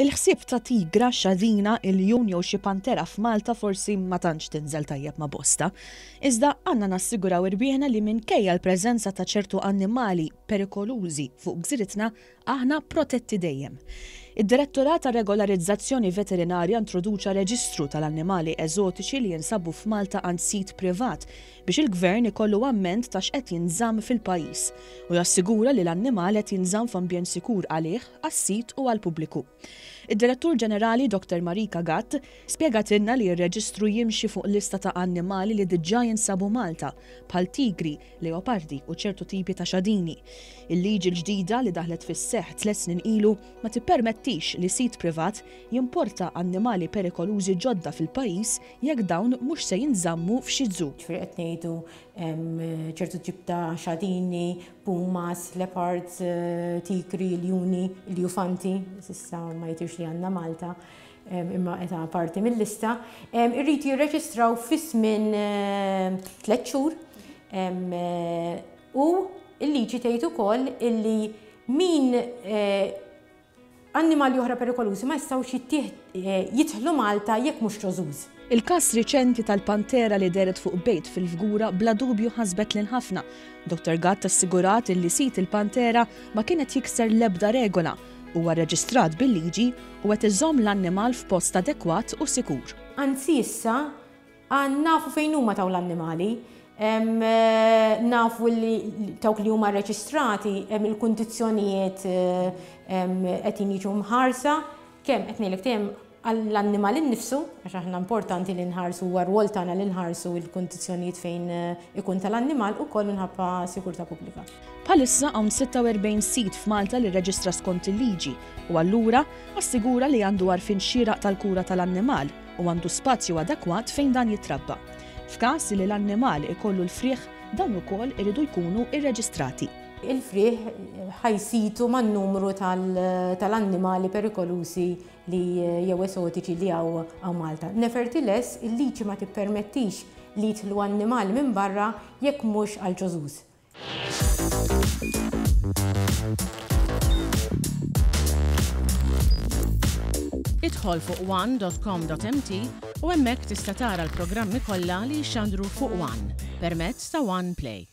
Il-ħsieb ta' tigra, xadina, il-jun jew xi pantera f'Malta forsi ma tantx tinżel tajjeb ma' bosta. Iżda għandna nassiguraw irbieħna li minkejja l-preżenza ta' ċertu annimali perikolużi fuq gżiritna aħna protetti dejjem. Id-Direttorat għar-Regolarizzazzjoni veterinarja introduċa reġistru tal-annimali eżotiċi li jinsabu f'Malta għand sit privat biex il-Gvern ikollu amment ta' x'qed jinżamm fil-pajjiż u jassigura li l-annimal qed jinżamm f'ambjent sikur għalih, għas-sit u għall-pubbliku. Id-Direttur Ġenerali Dr. Marica Gatt spjegatilna li r-reġistru jimxi fuq lista ta' annimali li diġà jinsabu Malta, bħal tigri, leopardi u ċertu tipi ta' xadini. Il-liġi l-ġdida li daħlet fis-seħħ 3 snin ilu ma tippermettix li sit privat jimporta annimali perikolużi ġodda fil-pajjiż jekk dawn mhux se jinżammu f'xi żu. Qed ngħidu ċertu ġib ta' xadini, pumas, leopards, tigri, ljuni, iljufanti, s'issa ma jitirx li għandna Malta, imma qed parti mill-lista, irrid jirreġistraw f'ismin 3 xhur u l-liġi tgħid ukoll illi min annimali oħra perikolużi ma jistgħux jidħlu Malta jekk mhux rożuż. Il-każ riċenti tal-Pantera li deret fuq bejt fil-Fgura bla dubju ħasbet lil ħafna. Dr. Gatt assigurat li sit il-Pantera ma kienet jikser l-ebda regola, huwa reġistrat bil-liġi u qed iżomm l-annimal f'post adekwat u sikur. Anzi issa nafu fejn huma taw l-annimali, nafu li dawk li huma reġistrati il-kundizzjonijiet qed jiġu mħarsa, kemm qed ngħidlek dejjem għall-annimal innifsu, għax aħna importanti li nħarsu huwa rwol tagħna li nħarsu l-kundizzjonijiet fejn ikun tal-annimal ukoll minħabba sigurtà pubblika. Bħalissa hawn 46 sit f'Malta li rreġistra skont il-liġi u allura assigura li għandu għarfien xieraq tal-kura tal-annimal u għandu spazju adekwat fejn dan jitrabba. F'każ li l-annimal ikollu l-frieħ dawn ukoll iridu jkunu irreġistrati. Il-frieħ ħajsitu man-numru tal-annimali perikolużi li jew esotiċi li hawn Malta. Nevertheless, il-liġi ma tippermettix li jidħlu annimali minn barra jekk mhux għal ġożuż. Idħol fuq one.com.mt u hemmhekk tista' tara l-programmi kollha li jxandru fuq One permezz ta' One Play.